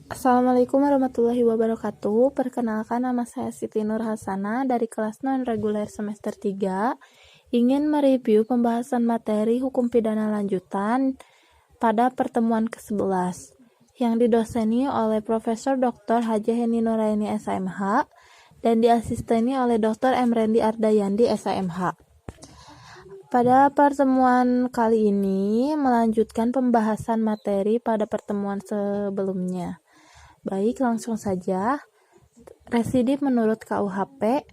Assalamualaikum warahmatullahi wabarakatuh. Perkenalkan, nama saya Siti Nur Hasana dari kelas non-reguler semester 3. Ingin mereview pembahasan materi hukum pidana lanjutan pada pertemuan ke-11 yang didoseni oleh Profesor Dr. Haji Heni Nuraini SMH dan diasisteni oleh Dr. Emrendi Ardayandi SMH. Pada pertemuan kali ini melanjutkan pembahasan materi pada pertemuan sebelumnya. Baik, langsung saja. Residip menurut KUHP,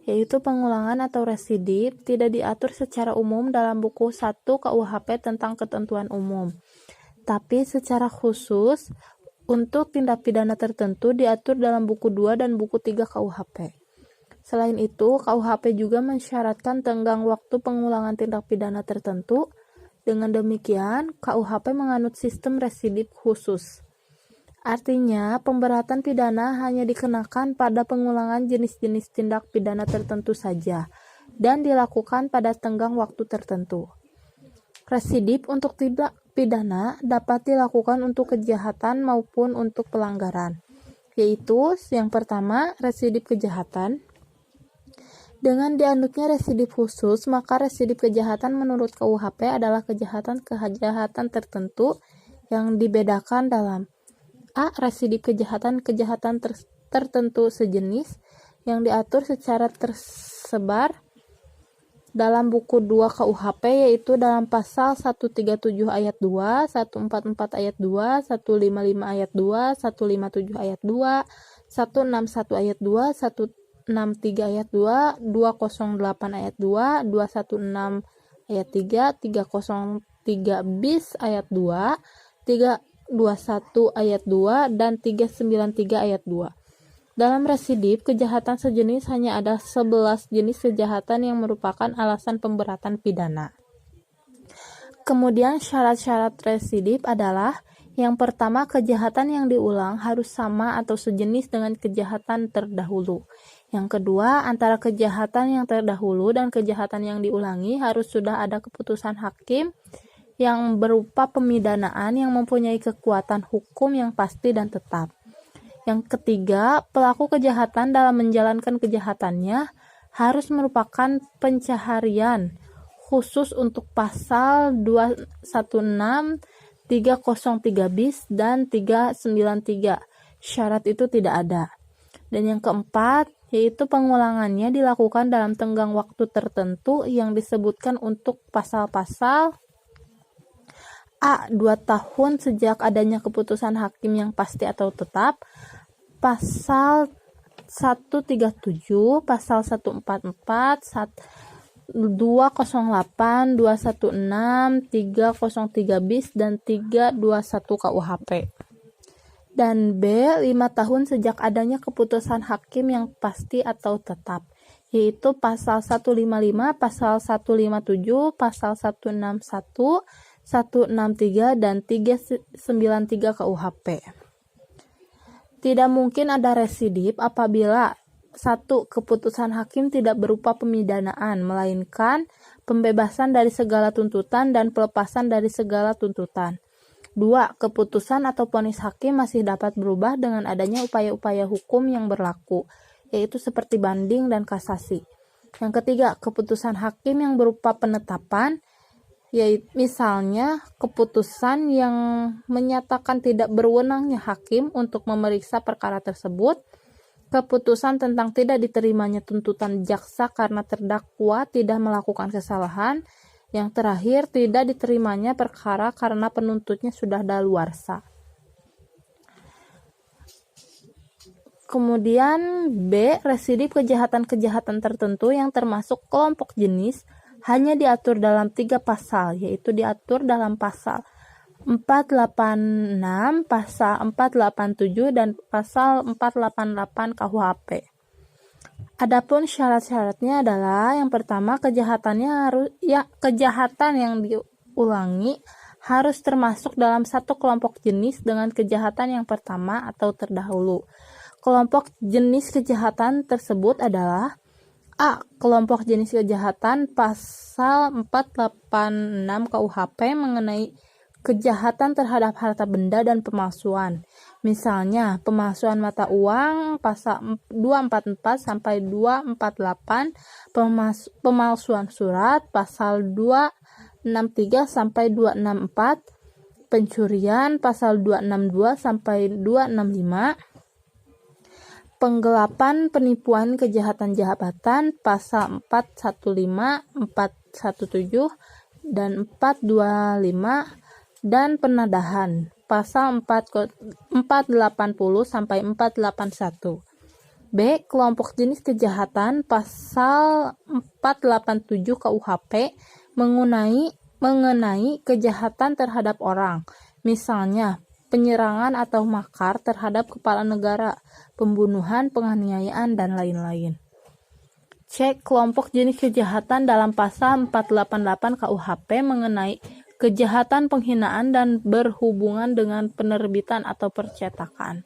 yaitu pengulangan atau residip, tidak diatur secara umum dalam buku 1 KUHP tentang ketentuan umum. Tapi secara khusus, untuk tindak pidana tertentu diatur dalam buku 2 dan buku 3 KUHP. Selain itu, KUHP juga mensyaratkan tenggang waktu pengulangan tindak pidana tertentu. Dengan demikian, KUHP menganut sistem residip khusus. Artinya, pemberatan pidana hanya dikenakan pada pengulangan jenis-jenis tindak pidana tertentu saja dan dilakukan pada tenggang waktu tertentu. Residip untuk tindak pidana dapat dilakukan untuk kejahatan maupun untuk pelanggaran, yaitu yang pertama, residip kejahatan. Dengan dianutnya residip khusus, maka residip kejahatan menurut KUHP adalah kejahatan tertentu yang dibedakan dalam A. Residip kejahatan tertentu sejenis yang diatur secara tersebar dalam buku 2 KUHP, yaitu dalam pasal 137 ayat 2, 144 ayat 2, 155 ayat 2, 157 ayat 2, 161 ayat 2, 163 ayat 2, 208 ayat 2, 216 ayat 3, 303 bis ayat 2, 321 ayat 2, dan 393 ayat 2. Dalam residip, kejahatan sejenis hanya ada 11 jenis kejahatan yang merupakan alasan pemberatan pidana. Kemudian syarat-syarat residip adalah: yang pertama, kejahatan yang diulang harus sama atau sejenis dengan kejahatan terdahulu. Yang kedua, antara kejahatan yang terdahulu dan kejahatan yang diulangi harus sudah ada keputusan hakim yang berupa pemidanaan yang mempunyai kekuatan hukum yang pasti dan tetap. Yang ketiga, pelaku kejahatan dalam menjalankan kejahatannya harus merupakan pencaharian khusus untuk pasal 216, 303 bis, dan 393. Syarat itu tidak ada. Dan yang keempat, yaitu pengulangannya dilakukan dalam tenggang waktu tertentu yang disebutkan untuk pasal-pasal A. 2 tahun sejak adanya keputusan hakim yang pasti atau tetap, pasal 137, pasal 144, 208, 216, 303 bis, dan 321 KUHP. Dan B. 5 tahun sejak adanya keputusan hakim yang pasti atau tetap, yaitu pasal 155, pasal 157, pasal 161, 163, dan 393 KUHP. Tidak mungkin ada residip apabila 1. Keputusan hakim tidak berupa pemidanaan, melainkan pembebasan dari segala tuntutan dan pelepasan dari segala tuntutan. 2. Keputusan atau vonis hakim masih dapat berubah dengan adanya upaya-upaya hukum yang berlaku, yaitu seperti banding dan kasasi. Yang ketiga, keputusan hakim yang berupa penetapan, yaitu misalnya keputusan yang menyatakan tidak berwenangnya hakim untuk memeriksa perkara tersebut, keputusan tentang tidak diterimanya tuntutan jaksa karena terdakwa tidak melakukan kesalahan, yang terakhir tidak diterimanya perkara karena penuntutnya sudah daluarsa. Kemudian B. Residip kejahatan-kejahatan tertentu yang termasuk kelompok jenis hanya diatur dalam 3 pasal, yaitu diatur dalam pasal 486, pasal 487, dan pasal 488 KUHP. Adapun syarat-syaratnya adalah: yang pertama, kejahatan yang diulangi harus termasuk dalam satu kelompok jenis dengan kejahatan yang pertama atau terdahulu. Kelompok jenis kejahatan tersebut adalah: A. Kelompok jenis kejahatan pasal 486 KUHP mengenai kejahatan terhadap harta benda dan pemalsuan. Misalnya, pemalsuan mata uang pasal 244 sampai 248, pemalsuan surat pasal 263 sampai 264, pencurian pasal 262 sampai 265, penggelapan, penipuan, kejahatan jabatan pasal 415, 417 dan 425, dan penadahan pasal 480 sampai 481. B. Kelompok jenis kejahatan pasal 487 KUHP mengenai kejahatan terhadap orang. Misalnya, penyerangan atau makar terhadap kepala negara, pembunuhan, penganiayaan, dan lain-lain. C. Kelompok jenis kejahatan dalam pasal 488 KUHP mengenai kejahatan penghinaan dan berhubungan dengan penerbitan atau percetakan.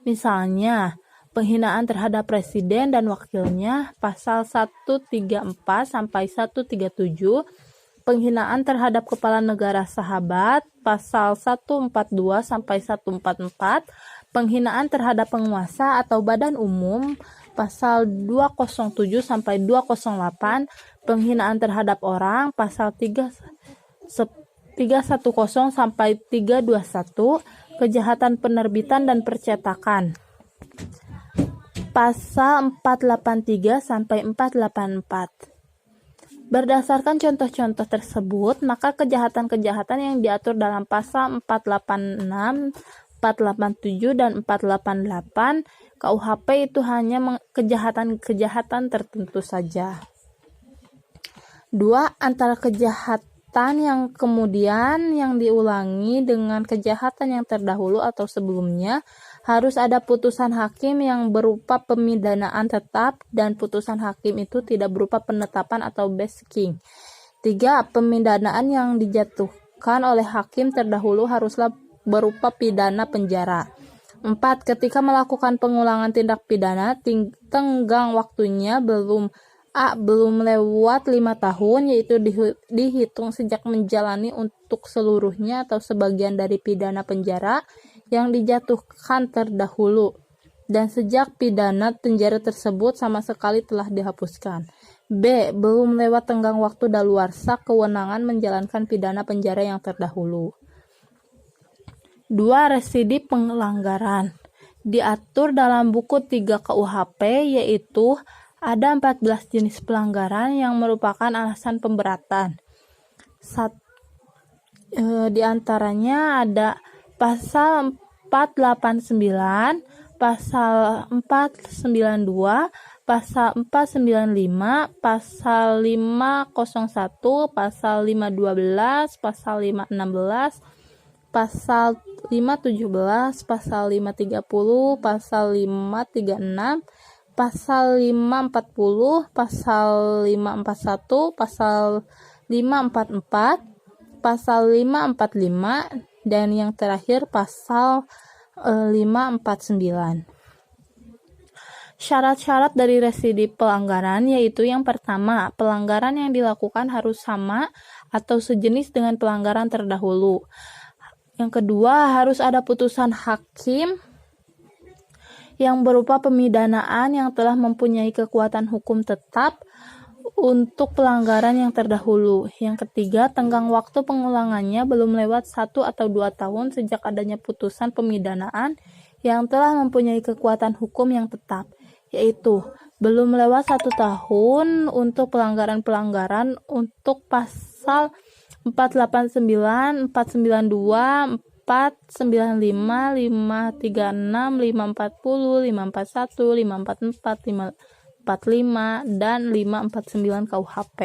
Misalnya, penghinaan terhadap presiden dan wakilnya pasal 134 sampai 137, penghinaan terhadap kepala negara sahabat pasal 142 sampai 144, penghinaan terhadap penguasa atau badan umum pasal 207 sampai 208, penghinaan terhadap orang pasal 310 sampai 321, kejahatan penerbitan dan percetakan pasal 483 sampai 484. Berdasarkan contoh-contoh tersebut, maka kejahatan-kejahatan yang diatur dalam pasal 486, 487 dan 488 KUHP itu hanya kejahatan-kejahatan tertentu saja. 2. Antara kejahatan yang kemudian yang diulangi dengan kejahatan yang terdahulu atau sebelumnya, harus ada putusan hakim yang berupa pemidanaan tetap dan putusan hakim itu tidak berupa penetapan atau basking. 3. Pemidanaan yang dijatuhkan oleh hakim terdahulu haruslah berupa pidana penjara. 4. Ketika melakukan pengulangan tindak pidana, tenggang waktunya belum lewat 5 tahun, yaitu dihitung sejak menjalani untuk seluruhnya atau sebagian dari pidana penjara yang dijatuhkan terdahulu, dan sejak pidana penjara tersebut sama sekali telah dihapuskan. B. Belum lewat tenggang waktu daluarsa kewenangan menjalankan pidana penjara yang terdahulu. 2. Residiv pelanggaran diatur dalam buku 3 KUHP, yaitu ada 14 jenis pelanggaran yang merupakan alasan pemberatan. Di antaranya ada pasal 489, pasal 492, pasal 495, pasal 501, pasal 512, pasal 516, pasal 517, pasal 530, pasal 536, pasal 540, pasal 541, pasal 544, pasal 545, dan yang terakhir pasal 549. Syarat-syarat dari residiv pelanggaran yaitu yang pertama, pelanggaran yang dilakukan harus sama atau sejenis dengan pelanggaran terdahulu. Yang kedua, harus ada putusan hakim yang berupa pemidanaan yang telah mempunyai kekuatan hukum tetap untuk pelanggaran yang terdahulu. Yang ketiga, tenggang waktu pengulangannya belum lewat 1 atau 2 tahun sejak adanya putusan pemidanaan yang telah mempunyai kekuatan hukum yang tetap, yaitu belum lewat 1 tahun untuk pelanggaran-pelanggaran untuk pasal 489, 492, 495, 536, 540, 541, 544, 545, dan 549 KUHP.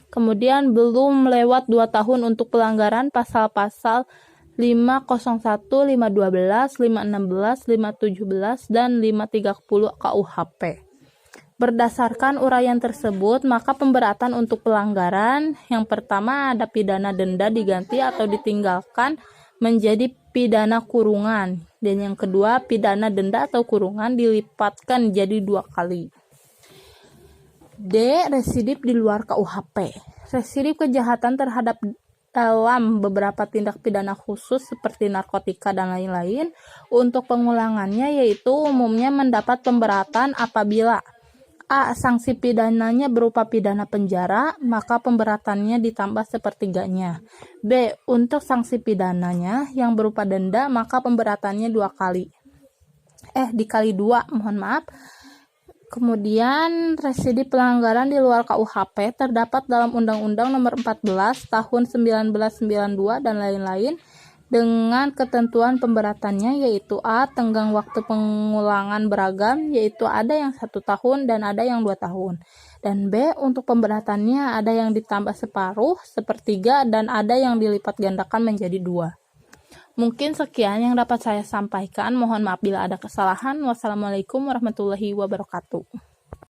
Kemudian belum lewat 2 tahun untuk pelanggaran pasal-pasal 501, 512, 516, 517, dan 530 KUHP. Berdasarkan uraian tersebut, maka pemberatan untuk pelanggaran yang pertama ada pidana denda diganti atau ditinggalkan menjadi pidana kurungan, dan yang kedua pidana denda atau kurungan dilipatkan jadi 2 kali. D. Residiv di luar KUHP. Residiv kejahatan terhadap dalam beberapa tindak pidana khusus seperti narkotika dan lain-lain. Untuk pengulangannya yaitu umumnya mendapat pemberatan apabila A. Sanksi pidananya berupa pidana penjara, maka pemberatannya ditambah sepertiganya. B. Untuk sanksi pidananya yang berupa denda, maka pemberatannya dikali 2, mohon maaf. Kemudian residiv pelanggaran di luar KUHP terdapat dalam Undang-Undang Nomor 14 Tahun 1992 dan lain-lain dengan ketentuan pemberatannya yaitu A. Tenggang waktu pengulangan beragam, yaitu ada yang 1 tahun dan ada yang 2 tahun. Dan B. Untuk pemberatannya ada yang ditambah separuh, sepertiga, dan ada yang dilipat gandakan menjadi 2. Mungkin sekian yang dapat saya sampaikan. Mohon maaf bila ada kesalahan. Wassalamualaikum warahmatullahi wabarakatuh.